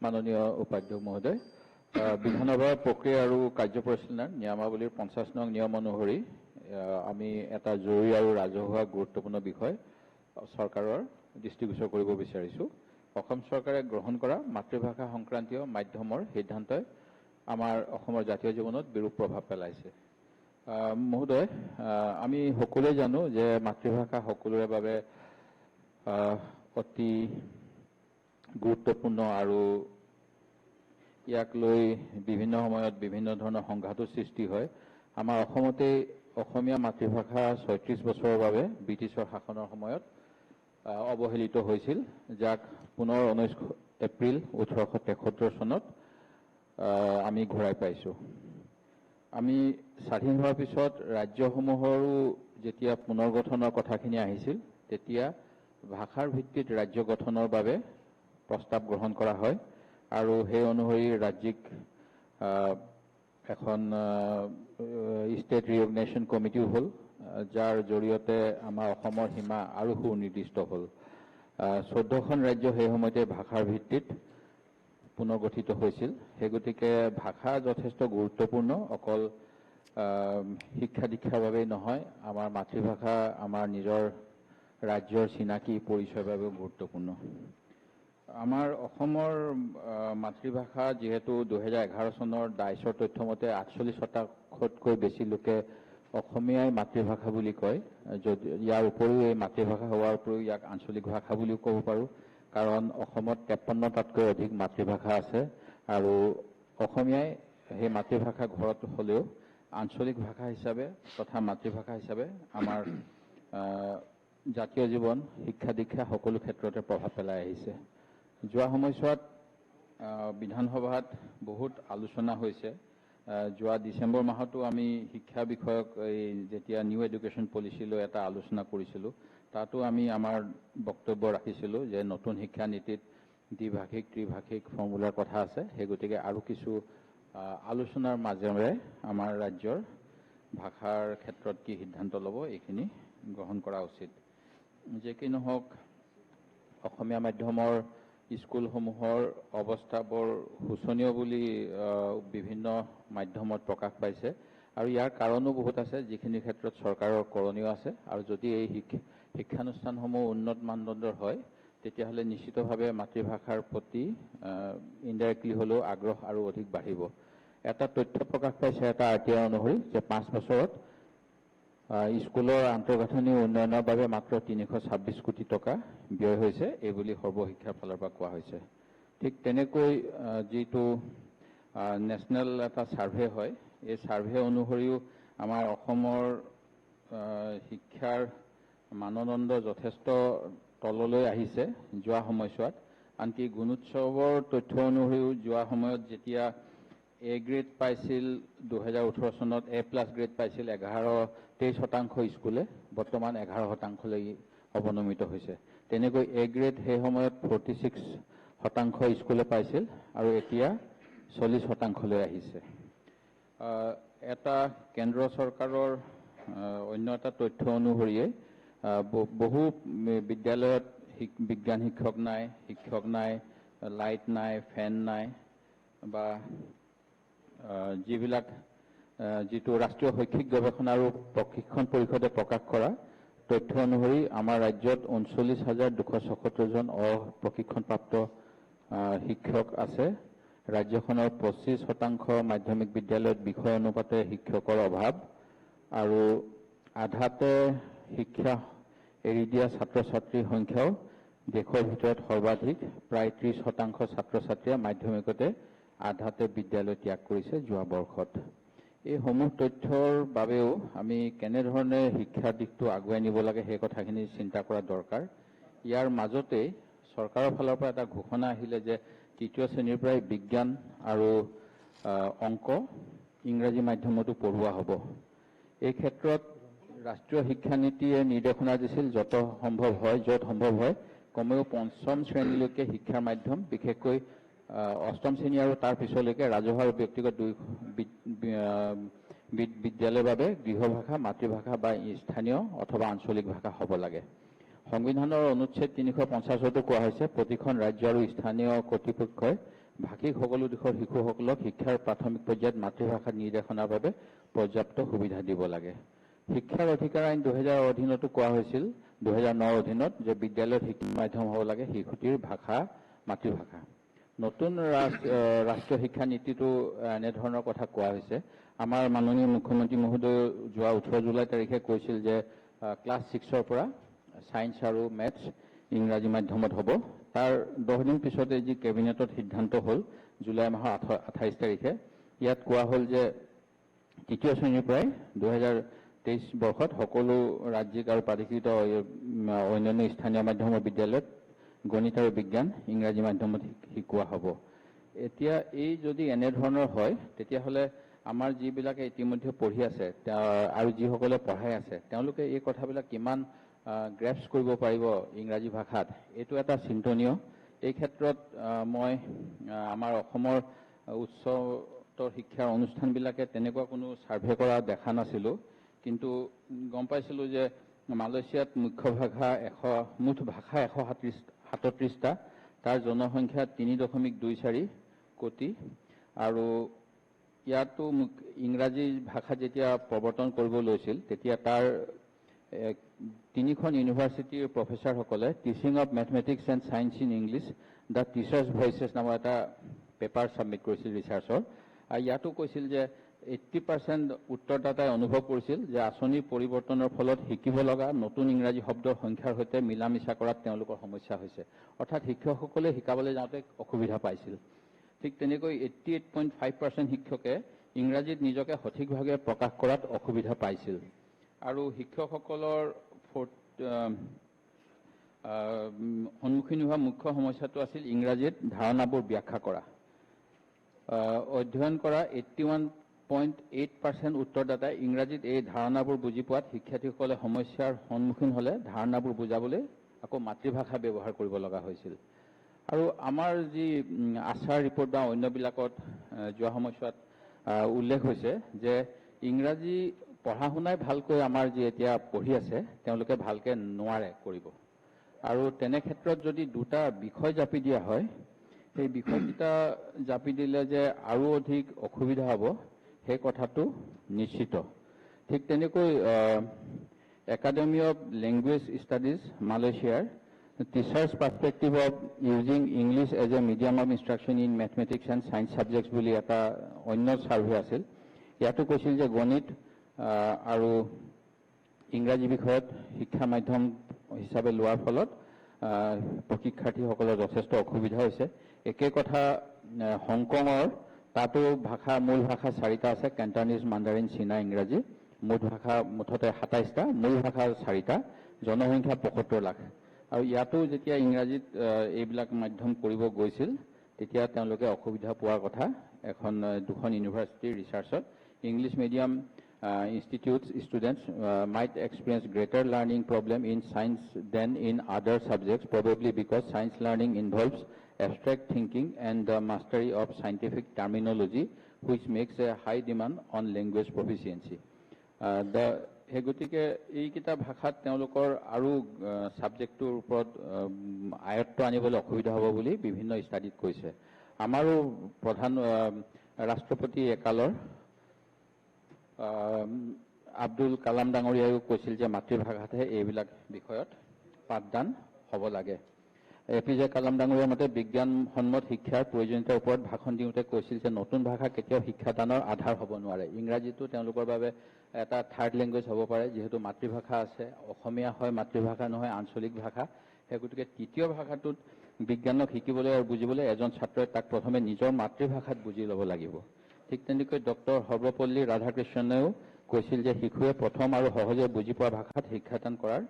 মাননীয় উপাধ্যক্ষ মহোদয়, বিধানসভাৰ প্ৰক্ৰিয়া আৰু কাৰ্য পৰিচালনাৰ নিয়মাৱলীৰ 50 নং নিয়ম অনুসৰি আমি এটা জৰুৰী আৰু ৰাজহুৱা গুৰুত্বপূৰ্ণ বিষয় চৰকাৰৰ দৃষ্টিগোচৰ কৰিব বিচাৰিছোঁ। অসম চৰকাৰে গ্ৰহণ কৰা মাতৃভাষা সংক্ৰান্তীয় মাধ্যমৰ সিদ্ধান্তই আমাৰ অসমৰ জাতীয় জীৱনত বিৰূপ প্ৰভাৱ পেলাইছে। মহোদয়, আমি সকলোৱে জানো যে মাতৃভাষা সকলোৰে বাবে অতি গুৰুত্বপূৰ্ণ আৰু ইয়াক লৈ বিভিন্ন সময়ত বিভিন্ন ধৰণৰ সংঘাতৰ সৃষ্টি হয়। আমাৰ অসমতে অসমীয়া মাতৃভাষা 36 বছৰৰ বাবে ব্ৰিটিছৰ শাসনৰ সময়ত অৱহেলিত হৈছিল, যাক পুনৰ 19 এপ্ৰিল 1873 চনত আমি ঘূৰাই পাইছোঁ। আমি স্বাধীন হোৱাৰ পিছত ৰাজ্যসমূহৰো যেতিয়া পুনৰ গঠনৰ কথাখিনি আহিছিল, তেতিয়া ভাষাৰ ভিত্তিত ৰাজ্য গঠনৰ বাবে প্ৰস্তাৱ গ্ৰহণ কৰা হয় আৰু সেই অনুসৰি ৰাজ্যিক এখন ষ্টেট ৰিকগনাইজেশ্যন কমিটিও হ'ল, যাৰ জৰিয়তে আমাৰ অসমৰ সীমা আৰু সুনিৰ্দিষ্ট হ'ল। 14খন ৰাজ্য সেই সময়তে ভাষাৰ ভিত্তিত পুনৰ গঠিত হৈছিল। সেই গতিকে ভাষা যথেষ্ট গুৰুত্বপূৰ্ণ, অকল শিক্ষা দীক্ষাৰ বাবেই নহয়, আমাৰ মাতৃভাষা আমাৰ নিজৰ ৰাজ্যৰ চিনাকি পৰিচয়ৰ বাবেও গুৰুত্বপূৰ্ণ। আমাৰ অসমৰ মাতৃভাষা যিহেতু 2011 চনৰ ডাইচৰ তথ্য মতে 48%তকৈ বেছি লোকে অসমীয়াই মাতৃভাষা বুলি কয়। যদি ইয়াৰ উপৰিও এই মাতৃভাষা হোৱাৰ উপৰিও ইয়াক আঞ্চলিক ভাষা বুলিও ক'ব পাৰোঁ, কাৰণ অসমত 53টাতকৈ অধিক মাতৃভাষা আছে আৰু অসমীয়াই সেই মাতৃভাষা ঘৰত হ'লেও আঞ্চলিক ভাষা হিচাপে তথা মাতৃভাষা হিচাপে আমাৰ জাতীয় জীৱন, শিক্ষা দীক্ষা সকলো ক্ষেত্ৰতে প্ৰভাৱ পেলাই আহিছে। যোৱা সময়ছোৱাত বিধানসভাত বহুত আলোচনা হৈছে। যোৱা ডিচেম্বৰ মাহতো আমি শিক্ষা বিষয়ক যেতিয়া নিউ এডুকেশ্যন পলিচি লৈ এটা আলোচনা কৰিছিলোঁ, তাতো আমি আমাৰ বক্তব্য ৰাখিছিলোঁ যে নতুন শিক্ষা নীতিত দ্বিভাষিক ত্ৰিভাষিক ফৰ্মুলাৰ কথা আছে। সেই গতিকে আৰু কিছু আলোচনাৰ মাজেৰে আমাৰ ৰাজ্যৰ ভাষাৰ ক্ষেত্ৰত কি সিদ্ধান্ত ল'ব এইখিনি গ্ৰহণ কৰা উচিত। যে কি নহওক, অসমীয়া মাধ্যমৰ স্কুলসমূহৰ অৱস্থা বৰ শোচনীয় বুলি বিভিন্ন মাধ্যমত প্ৰকাশ পাইছে আৰু ইয়াৰ কাৰণো বহুত আছে, যিখিনি ক্ষেত্ৰত চৰকাৰৰ কৰণীয় আছে। আৰু যদি এই শিক্ষানুষ্ঠানসমূহ উন্নত মানদণ্ডৰ হয়, তেতিয়াহ'লে নিশ্চিতভাৱে মাতৃভাষাৰ প্ৰতি ইনডাইৰেক্টলি হ'লেও আগ্ৰহ আৰু অধিক বাঢ়িব। এটা তথ্য প্ৰকাশ পাইছে এটা RTI অনুসৰি যে 5 বছৰত স্কুলৰ আন্তঃগাঁথনি উন্নয়নৰ বাবে মাত্ৰ 326 কোটি টকা ব্যয় হৈছে, এইবুলি সৰ্বশিক্ষাৰ ফালৰ পৰা কোৱা হৈছে। ঠিক তেনেকৈ যিটো নেশ্যনেল এটা ছাৰ্ভে হয়, এই ছাৰ্ভে অনুসৰিও আমাৰ অসমৰ শিক্ষাৰ মানদণ্ড যথেষ্ট তললৈ আহিছে যোৱা সময়ছোৱাত। আনকি গুণোৎসৱৰ তথ্য অনুসৰিও যোৱা সময়ত যেতিয়া A গ্ৰেড পাইছিল 2018 চনত, A+ গ্ৰেড পাইছিল 23% স্কুলে, বৰ্তমান 11%লৈ অৱনমিত হৈছে। তেনেকৈ A গ্ৰেড সেই সময়ত 46% স্কুলে পাইছিল আৰু এতিয়া 40%লৈ আহিছে। এটা কেন্দ্ৰ চৰকাৰৰ অন্য এটা তথ্য অনুসৰিয়ে বহু বিদ্যালয়ত বিজ্ঞান শিক্ষক নাই, লাইট নাই, ফেন নাই, বা যিটো ৰাষ্ট্ৰীয় শৈক্ষিক গৱেষণা আৰু প্ৰশিক্ষণ পৰিষদে প্ৰকাশ কৰা তথ্য অনুসৰি আমাৰ ৰাজ্যত 39,277জন অপ্ৰশিক্ষণপ্ৰাপ্ত শিক্ষক আছে। ৰাজ্যখনৰ 25% মাধ্যমিক বিদ্যালয়ত বিষয় অনুপাতে শিক্ষকৰ অভাৱ আৰু আধাতে শিক্ষা এৰি দিয়া ছাত্ৰ ছাত্ৰীৰ সংখ্যাও দেশৰ ভিতৰত সৰ্বাধিক। প্ৰায় 30% ছাত্ৰ ছাত্ৰীয়ে মাধ্যমিকতে আধাতে বিদ্যালয় ত্যাগ কৰিছে যোৱা বৰ্ষত। এই সমূহ তথ্যৰ বাবেও আমি কেনেধৰণে শিক্ষাৰ দিশটো আগুৱাই নিব লাগে সেই কথাখিনি চিন্তা কৰা দৰকাৰ। ইয়াৰ মাজতেই চৰকাৰৰ ফালৰ পৰা এটা ঘোষণা আহিলে যে 3য় শ্ৰেণীৰ পৰাই বিজ্ঞান আৰু অংক ইংৰাজী মাধ্যমতো পঢ়ুৱা হ'ব। এই ক্ষেত্ৰত ৰাষ্ট্ৰীয় শিক্ষা নীতিয়ে নিৰ্দেশনা দিছিল য'ত সম্ভৱ হয় কমেও 5ম শ্ৰেণীলৈকে শিক্ষাৰ মাধ্যম, বিশেষকৈ 8ম শ্ৰেণী আৰু তাৰ পিছলৈকে ৰাজহুৱা আৰু ব্যক্তিগত বিদ্যালয়ৰ বাবে গৃহভাষা, মাতৃভাষা বা স্থানীয় অথবা আঞ্চলিক ভাষা হ'ব লাগে। সংবিধানৰ অনুচ্ছেদ 350তো কোৱা হৈছে প্ৰতিখন ৰাজ্য আৰু স্থানীয় কৰ্তৃপক্ষই ভাষিক সকলো দিশৰ শিশুসকলক শিক্ষাৰ প্ৰাথমিক পৰ্যায়ত মাতৃভাষাত নিৰ্দেশনাৰ বাবে পৰ্যাপ্ত সুবিধা দিব লাগে। শিক্ষাৰ অধিকাৰ আইন 2000 অধীনতো কোৱা হৈছিল 2009 অধীনত যে বিদ্যালয়ত শিক্ষা মাধ্যম হ'ব লাগে শিশুটিৰ ভাষা মাতৃভাষা। নতুন ৰাষ্ট্ৰীয় শিক্ষা নীতিটো এনেধৰণৰ কথা কোৱা হৈছে। আমাৰ মাননীয় মুখ্যমন্ত্ৰী মহোদয় যোৱা 18 জুলাই তাৰিখে কৈছিল যে ক্লাছ 6ৰ পৰা সায়েন্স আৰু মেথছ ইংৰাজী মাধ্যমত হ'ব। তাৰ 10 দিন পিছতে যি কেবিনেটত সিদ্ধান্ত হ'ল জুলাই মাহৰ 28 তাৰিখে, ইয়াত কোৱা হ'ল যে তৃতীয় শ্ৰেণীৰ পৰাই 2023 বৰ্ষত সকলো ৰাজ্যিক আৰু প্ৰাধিকৃত অন্যান্য স্থানীয় মাধ্যমৰ বিদ্যালয়ত গণিত আৰু বিজ্ঞান ইংৰাজী মাধ্যমত শিকোৱা হ'ব। এতিয়া এই যদি এনেধৰণৰ হয় তেতিয়াহ'লে আমাৰ যিবিলাকে ইতিমধ্যে পঢ়ি আছে আৰু যিসকলে পঢ়াই আছে তেওঁলোকে এই কথাবিলাক কিমান গ্ৰেপছ কৰিব পাৰিব ইংৰাজী ভাষাত, এইটো এটা চিন্তনীয়। এই ক্ষেত্ৰত মই আমাৰ অসমৰ উচ্চতৰ শিক্ষাৰ অনুষ্ঠানবিলাকে তেনেকুৱা কোনো ছাৰ্ভে কৰা দেখা নাছিলোঁ, কিন্তু গম পাইছিলোঁ যে মালয়েছিয়াত মুখ্য ভাষা মুঠ ভাষা 137টা, তাৰ জনসংখ্যা 3.24 কোটি। আৰু ইয়াতো ইংৰাজী ভাষা যেতিয়া প্ৰৱৰ্তন কৰিব লৈছিল তেতিয়া তাৰ 3খন ইউনিভাৰ্চিটিৰ প্ৰফেচাৰসকলে teaching of mathematics and science in English the teachers voices নামৰ এটা পেপাৰ ছাবমিট কৰিছিল ৰিচাৰ্চৰ। আৰু ইয়াতো কৈছিল যে 80% উত্তৰদাতাই অনুভৱ কৰিছিল যে আঁচনিৰ পৰিৱৰ্তনৰ ফলত শিকিব লগা নতুন ইংৰাজী শব্দৰ সংখ্যাৰ সৈতে মিলা মিছা কৰাত তেওঁলোকৰ সমস্যা হৈছে। অৰ্থাৎ শিক্ষকসকলে শিকাবলৈ যাওঁতে অসুবিধা পাইছিল। ঠিক তেনেকৈ 88.5% শিক্ষকে ইংৰাজীত নিজকে সঠিকভাৱে প্ৰকাশ কৰাত অসুবিধা পাইছিল। আৰু শিক্ষকসকলৰ সন্মুখীন হোৱা মুখ্য সমস্যাটো আছিল ইংৰাজীত ধাৰণাবোৰ ব্যাখ্যা কৰা। অধ্যয়ন কৰা 81.8% উত্তৰদাতাই ইংৰাজীত এই ধাৰণাবোৰ বুজি পোৱাত শিক্ষাৰ্থীসকলে সমস্যাৰ সন্মুখীন হ'লে ধাৰণাবোৰ বুজাবলৈ আকৌ মাতৃভাষা ব্যৱহাৰ কৰিব লগা হৈছিল। আৰু আমাৰ যি আচাৰ ৰিপৰ্ট বা অন্যবিলাকত যোৱা সময়ছোৱাত উল্লেখ হৈছে যে ইংৰাজী পঢ়া শুনাই ভালকৈ আমাৰ যি এতিয়া পঢ়ি আছে তেওঁলোকে ভালকৈ নোৱাৰে কৰিব। আৰু তেনে ক্ষেত্ৰত যদি দুটা বিষয় জাপি দিয়া হয়, সেই বিষয়কেইটা জাপি দিলে যে আৰু অধিক অসুবিধা হ'ব সেই কথাটো নিশ্চিত। ঠিক তেনেকৈ একাডেমি অফ লেংগুৱেজ ষ্টাডিজ মালয়েছিয়াৰ teachers perspective of using English as a medium of instruction in mathematics and science subjects বুলি এটা অন্য ছাৰ্ভে আছিল। ইয়াতো কৈছিল যে গণিত আৰু ইংৰাজী বিষয়ত শিক্ষা মাধ্যম হিচাপে লোৱাৰ ফলত প্ৰশিক্ষাৰ্থীসকলৰ যথেষ্ট অসুবিধা হৈছে। একে কথা হংকঙৰ, তাতো মূল ভাষা 4টা আছে, কেণ্টানিজ, মাণ্ডাৰিন, চীনা, ইংৰাজী। মুঠতে 27টা, মূল ভাষা 4টা, জনসংখ্যা 75 লাখ। আৰু ইয়াতো যেতিয়া ইংৰাজীত এইবিলাক মাধ্যম কৰিব গৈছিল তেতিয়া তেওঁলোকে অসুবিধা পোৱাৰ কথা দুখন ইউনিভাৰ্চিটিৰ ৰিচাৰ্চত। English medium institutes students might experience greater learning problem in science than in other subjects, probably because science learning involves abstract thinking and the mastery of scientific terminology, which makes a high demand on language proficiency. সেই গতিকে এইকেইটা ভাষাত তেওঁলোকৰ আৰু ছাবজেক্টটোৰ ওপৰত আয়ত্ব আনিবলৈ অসুবিধা হ'ব বুলি বিভিন্ন ষ্টাডিত কৈছে। আমাৰো প্ৰধান ৰাষ্ট্ৰপতি একালৰ আব্দুল কালাম ডাঙৰীয়াইও কৈছিল যে মাতৃভাষাতহে এইবিলাক বিষয়ত পাঠদান হ'ব লাগে। এপিজে কালাম ডাঙৰীয়াৰ মতে বিজ্ঞানসন্মত শিক্ষাৰ প্ৰয়োজনীয়তাৰ ওপৰত ভাষণ দিওঁতে কৈছিল যে নতুন ভাষা কেতিয়াও শিক্ষাদানৰ আধাৰ হ'ব নোৱাৰে। ইংৰাজীটো তেওঁলোকৰ বাবে এটা থাৰ্ড লেংগুৱেজ হ'ব পাৰে, যিহেতু মাতৃভাষা আছে, অসমীয়া হয় মাতৃভাষা নহয় আঞ্চলিক ভাষা। সেই গতিকে তৃতীয় ভাষাটোত বিজ্ঞানক শিকিবলৈ আৰু বুজিবলৈ এজন ছাত্ৰই তাক প্ৰথমে নিজৰ মাতৃভাষাত বুজি ল'ব লাগিব। ঠিক তেনেকৈ ডক্টৰ সৰ্বপল্লী ৰাধাকৃষ্ণনেও কৈছিল যে শিশুৱে প্ৰথম আৰু সহজে বুজি পোৱা ভাষাত শিক্ষাদান কৰাৰ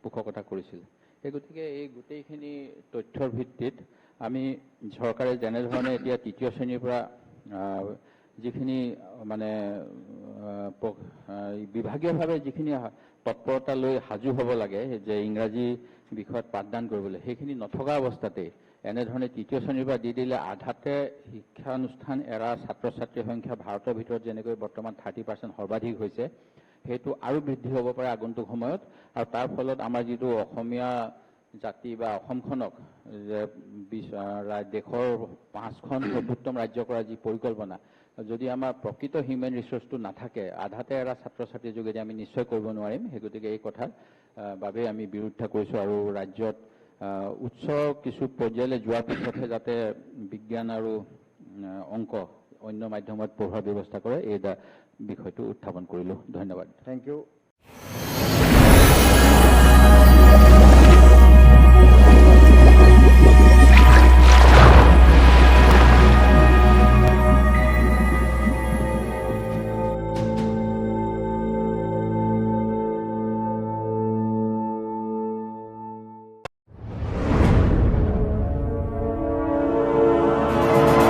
পোষকতা কৰিছিল। সেই গতিকে এই গোটেইখিনি তথ্যৰ ভিত্তিত আমি চৰকাৰে যেনেধৰণে এতিয়া তৃতীয় শ্ৰেণীৰ পৰা যিখিনি মানে বিভাগীয়ভাৱে যিখিনি তৎপৰতা লৈ সাজু হ'ব লাগে যে ইংৰাজী বিষয়ত পাঠদান কৰিবলৈ, সেইখিনি নথকা অৱস্থাতেই এনেধৰণে তৃতীয় শ্ৰেণীৰ পৰা দি দিলে আধাতে শিক্ষানুষ্ঠান এৰা ছাত্ৰ ছাত্ৰীৰ সংখ্যা ভাৰতৰ ভিতৰত যেনেকৈ বৰ্তমান 30% সৰ্বাধিক হৈছে, সেইটো আৰু বৃদ্ধি হ'ব পাৰে আগন্তুক সময়ত। আৰু তাৰ ফলত আমাৰ যিটো অসমীয়া জাতি বা অসমখনক যে দেশৰ 5খন সৰ্বোত্তম ৰাজ্য কৰা যি পৰিকল্পনা যদি আমাৰ প্ৰকৃত হিউমেন ৰিসোৰ্সটো নাথাকে আধাতে এৰা ছাত্ৰ ছাত্ৰীৰ যোগেদি আমি নিশ্চয় কৰিব নোৱাৰিম সেই গতিকে এই কথাৰ বাবে আমি বিৰোধিতা কৰিছো আৰু ৰাজ্যত উচ্চ কিছু পৰ্যায়লৈ যোৱাৰ পিছতহে যাতে বিজ্ঞান আৰু অংক অন্য মাধ্যমত পঢ়াৰ ব্যৱস্থা কৰে এই বিষয়টো উত্থাপন কৰিলো ধন্যবাদ Thank you.